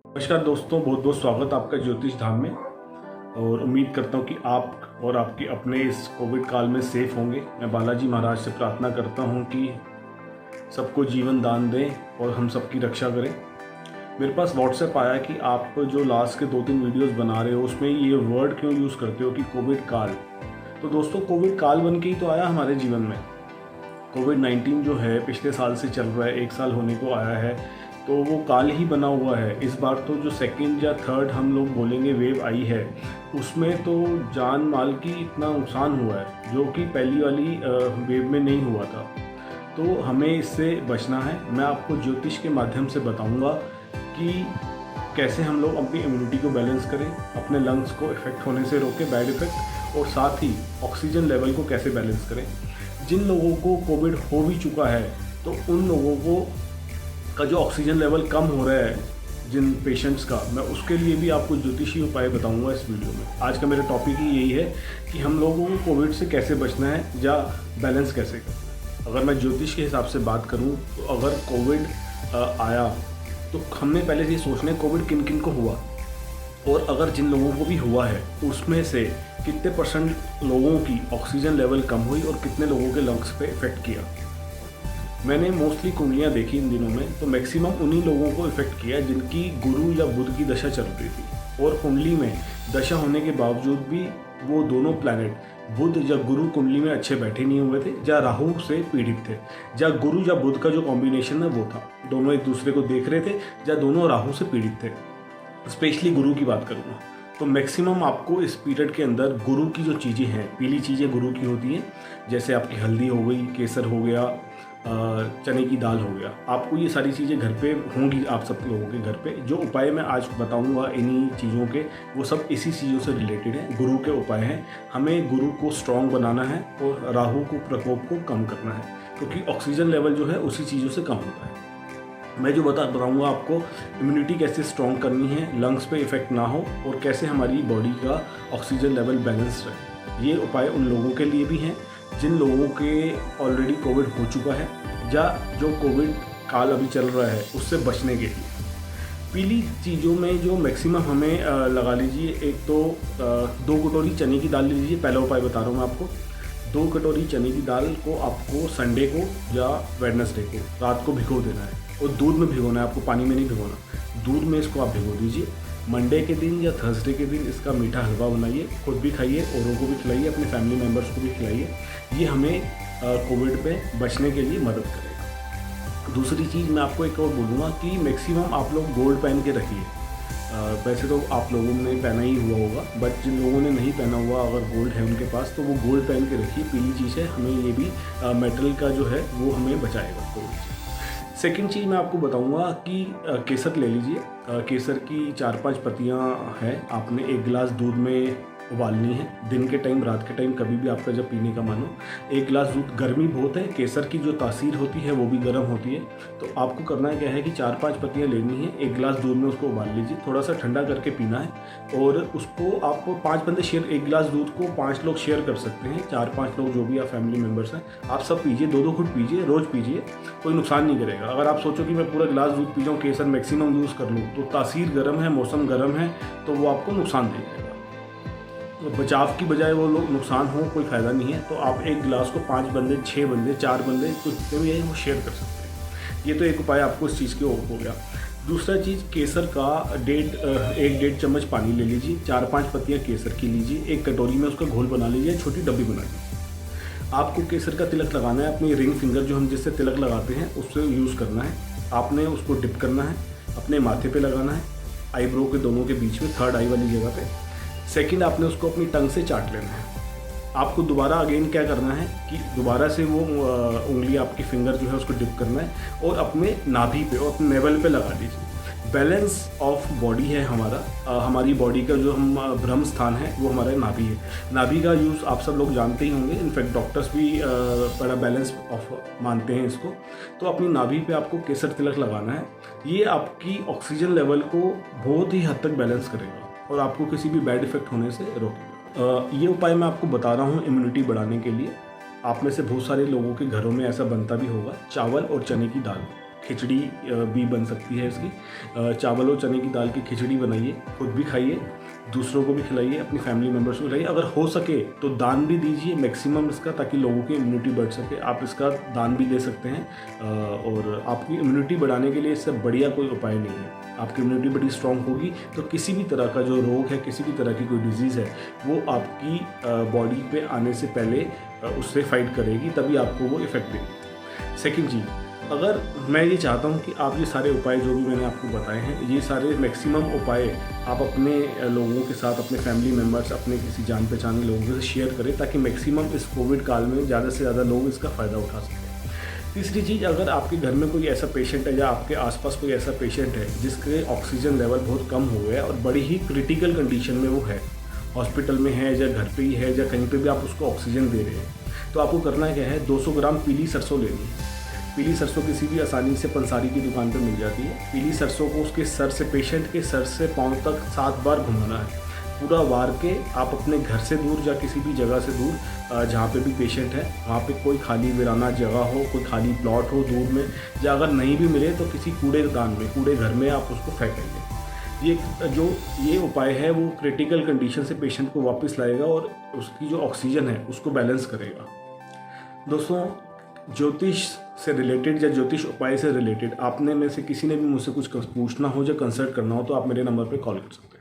नमस्कार दोस्तों, बहुत बहुत स्वागत आपका ज्योतिष धाम में। और उम्मीद करता हूँ कि आप और आपके अपने इस कोविड काल में सेफ होंगे। मैं बालाजी महाराज से प्रार्थना करता हूँ कि सबको जीवन दान दें और हम सबकी रक्षा करें। मेरे पास व्हाट्सएप आया कि आप जो लास्ट के 2-3 वीडियोस बना रहे हो उसमें ये वर्ड क्यों यूज़ करते हो कि कोविड काल। तो दोस्तों, कोविड काल बन के ही तो आया हमारे जीवन में। कोविड-19 जो है पिछले साल से चल रहा है, 1 साल होने को आया है, तो वो काल ही बना हुआ है। इस बार तो जो सेकंड या थर्ड हम लोग बोलेंगे वेव आई है, उसमें तो जान माल की इतना नुकसान हुआ है जो कि पहली वाली वेव में नहीं हुआ था। तो हमें इससे बचना है। मैं आपको ज्योतिष के माध्यम से बताऊंगा कि कैसे हम लोग अपनी इम्यूनिटी को बैलेंस करें, अपने लंग्स को इफेक्ट होने से रोकें, बैड इफेक्ट, और साथ ही ऑक्सीजन लेवल को कैसे बैलेंस करें। जिन लोगों को कोविड हो भी चुका है तो उन लोगों को का जो ऑक्सीजन लेवल कम हो रहा है, जिन पेशेंट्स का, मैं उसके लिए भी आपको ज्योतिषी उपाय बताऊंगा इस वीडियो में। आज का मेरा टॉपिक ही यही है कि हम लोगों को कोविड से कैसे बचना है या बैलेंस कैसे करना है। अगर मैं ज्योतिष के हिसाब से बात करूं तो अगर कोविड आया तो हमने पहले ये सोचना है कोविड किन किन को हुआ, और अगर जिन लोगों को भी हुआ है उसमें से कितने परसेंट लोगों की ऑक्सीजन लेवल कम हुई और कितने लोगों के लंग्स पे इफेक्ट किया। मैंने मोस्टली कुंडलियाँ देखी इन दिनों में, तो मैक्सिमम उन्हीं लोगों को इफेक्ट किया जिनकी गुरु या बुध की दशा चल रही थी। और कुंडली में दशा होने के बावजूद भी वो दोनों प्लैनेट बुध या गुरु कुंडली में अच्छे बैठे नहीं हुए थे, या राहु से पीड़ित थे, या गुरु या बुध का जो कॉम्बिनेशन है वो था, दोनों एक दूसरे को देख रहे थे, या दोनों राहु से पीड़ित थे। स्पेशली गुरु की बात करूँगा तो मैक्सिमम आपको इस पीरियड के अंदर गुरु की जो चीज़ें हैं, पीली चीज़ें गुरु की होती हैं, जैसे आपकी हल्दी हो गई, केसर हो गया, चने की दाल हो गया, आपको ये सारी चीज़ें घर पे होंगी, आप सब लोगों के घर पे। जो उपाय मैं आज बताऊंगा इन्हीं चीज़ों के, वो सब इसी चीज़ों से रिलेटेड है, गुरु के उपाय हैं। हमें गुरु को स्ट्रॉन्ग बनाना है और राहु को प्रकोप को कम करना है, क्योंकि ऑक्सीजन लेवल जो है उसी चीज़ों से कम होता है। मैं जो बताऊंगा आपको इम्यूनिटी कैसे स्ट्रॉन्ग करनी है, लंग्स पे इफेक्ट ना हो, और कैसे हमारी बॉडी का ऑक्सीजन लेवल बैलेंस रहे। ये उपाय उन लोगों के लिए भी हैं जिन लोगों के ऑलरेडी कोविड हो चुका है, या जो कोविड काल अभी चल रहा है उससे बचने के लिए। पीली चीज़ों में जो मैक्सिमम हमें लगा लीजिए, एक तो 2 कटोरी चने की दाल ले लीजिए। पहला उपाय बता रहा हूँ मैं आपको। 2 कटोरी चने की दाल को आपको संडे को या वेडनेसडे को रात को भिगो देना है, और दूध में भिगोना है आपको, पानी में नहीं भिगोना। दूध में इसको आप भिगो दीजिए। मंडे के दिन या थर्सडे के दिन इसका मीठा हलवा बनाइए, खुद भी खाइए, औरों को भी खिलाइए, अपने फैमिली मेम्बर्स को भी खिलाइए। ये हमें कोविड पे बचने के लिए मदद करेगा। दूसरी चीज़ मैं आपको एक और बोलूँगा कि मैक्सिमम आप लोग गोल्ड पहन के रखिए। वैसे तो आप लोगों ने पहना ही हुआ होगा, बट जिन लोगों ने नहीं पहना हुआ, अगर गोल्ड है उनके पास, तो वो गोल्ड पहन के रखिए। पीली चीज़ है, हमें ये भी मेटल का जो है वो हमें बचाएगा कोविड से। सेकेंड चीज़ मैं आपको बताऊंगा कि केसर ले लीजिए। केसर की 4-5 पत्तियां हैं, आपने 1 गिलास दूध में उबालनी है। दिन के टाइम, रात के टाइम, कभी भी आपका जब पीने का मन हो। 1 गिलास दूध, गर्मी बहुत है, केसर की जो तासीर होती है वो भी गर्म होती है, तो आपको करना क्या है कि 4-5 पत्तियां लेनी है, 1 गिलास दूध में उसको उबाल लीजिए, थोड़ा सा ठंडा करके पीना है। और उसको आप 5 बंदे शेयर, 1 गिलास दूध को 5 लोग शेयर कर सकते हैं, 4-5 लोग जो भी आप फैमिली मेम्बर्स हैं, आप सब पीजिए, 2-2 घुट पीजिए, रोज़ पीजिए, कोई नुकसान नहीं करेगा। अगर आप सोचो कि मैं पूरा गिलास दूध पी जाऊँ, केसर मैक्सिमम यूज़ कर लूँ, तो तासीर गर्म है, मौसम गर्म है, तो वो आपको नुकसान देगा। तो बचाव की बजाय वो लोग नुकसान हो, कोई फ़ायदा नहीं है। तो आप 1 गिलास को 5 बंदे, 6 बंदे, 4 बंदे, कुछ जितने भी है वो शेयर कर सकते हैं। ये तो एक उपाय आपको इस चीज़ के हो गया। दूसरा चीज़, केसर का 1-1.5 चम्मच पानी ले लीजिए, 4-5 पत्तियाँ केसर की लीजिए, 1 कटोरी में उसका घोल बना लीजिए, छोटी डब्बी बना लीजिए। आपको केसर का तिलक लगाना है, अपनी रिंग फिंगर जो हम जिससे तिलक लगाते हैं उससे यूज़ करना है। आपने उसको डिप करना है, अपने माथे पे लगाना है, आईब्रो के दोनों के बीच में, 3rd आई वाली जगह पे। सेकंड, आपने उसको अपनी टंग से चाट लेना है। आपको दोबारा अगेन क्या करना है कि दोबारा से वो उंगली, आपकी फिंगर जो है उसको डिप करना है और अपने नाभि पे और अपने नेवल पे लगा दीजिए। बैलेंस ऑफ बॉडी है हमारी बॉडी का जो हम ब्रह्म स्थान है वो हमारा नाभि है। नाभि का यूज़ आप सब लोग जानते ही होंगे, इनफैक्ट डॉक्टर्स भी बड़ा बैलेंस ऑफ मानते हैं इसको। तो अपनी नाभि पे आपको केसर तिलक लगाना है। ये आपकी ऑक्सीजन लेवल को बहुत ही हद तक बैलेंस करेगा और आपको किसी भी बैड इफेक्ट होने से रोकेगा। ये उपाय मैं आपको बता रहा हूँ इम्यूनिटी बढ़ाने के लिए। आप में से बहुत सारे लोगों के घरों में ऐसा बनता भी होगा, चावल और चने की दाल। खिचड़ी भी बन सकती है इसकी। चावल और चने की दाल की खिचड़ी बनाइए, खुद भी खाइए, दूसरों को भी खिलाइए, अपनी फैमिली मेम्बर्स को खिलाइए। अगर हो सके तो दान भी दीजिए मैक्सिमम इसका, ताकि लोगों की इम्यूनिटी बढ़ सके। आप इसका दान भी दे सकते हैं और आपकी इम्यूनिटी बढ़ाने के लिए इससे बढ़िया कोई उपाय नहीं है। आपकी इम्यूनिटी बड़ी स्ट्रांग होगी तो किसी भी तरह का जो रोग है, किसी भी तरह की कोई डिजीज़ है, वो आपकी बॉडी पे आने से पहले उससे फाइट करेगी, तभी आपको वो इफेक्ट देगी। सेकेंड चीज़, अगर मैं ये चाहता हूँ कि आप ये सारे उपाय जो भी मैंने आपको बताए हैं, ये सारे मैक्सिमम उपाय आप अपने लोगों के साथ, अपने फैमिली मेम्बर्स, अपने किसी जान पहचान लोगों से शेयर करें, ताकि मैक्सिमम इस कोविड काल में ज़्यादा से ज़्यादा लोग इसका फ़ायदा उठा सकें। तीसरी चीज़, अगर आपके घर में कोई ऐसा पेशेंट है या आपके आसपास कोई ऐसा पेशेंट है जिसके ऑक्सीजन लेवल बहुत कम हो गया और बड़ी ही क्रिटिकल कंडीशन में वो है, हॉस्पिटल में है या घर पे ही है या कहीं पे भी आप उसको ऑक्सीजन दे रहे हैं, तो आपको करना क्या है, 200 ग्राम पीली सरसों लेनी है। पीली सरसों किसी भी आसानी से पंसारी की दुकान पर मिल जाती है। पीली सरसों को उसके सर से, पेशेंट के सर से पाँव तक 7 बार घुमाना है। पूरा वार के आप अपने घर से दूर या किसी भी जगह से दूर, जहाँ पे भी पेशेंट है वहाँ पे कोई खाली वीराना जगह हो, कोई खाली प्लॉट हो दूर में, या अगर नहीं भी मिले तो किसी कूड़ेदान में, कूड़े घर में आप उसको फेंकेंगे। ये उपाय है वो क्रिटिकल कंडीशन से पेशेंट को वापस लाएगा और उसकी जो ऑक्सीजन है उसको बैलेंस करेगा। दोस्तों, ज्योतिष से रिलेटेड या ज्योतिष उपाय से रिलेटेड आपने में से किसी ने भी मुझसे कुछ पूछना हो या कंसल्ट करना हो तो आप मेरे नंबर पर कॉल कर सकते हैं।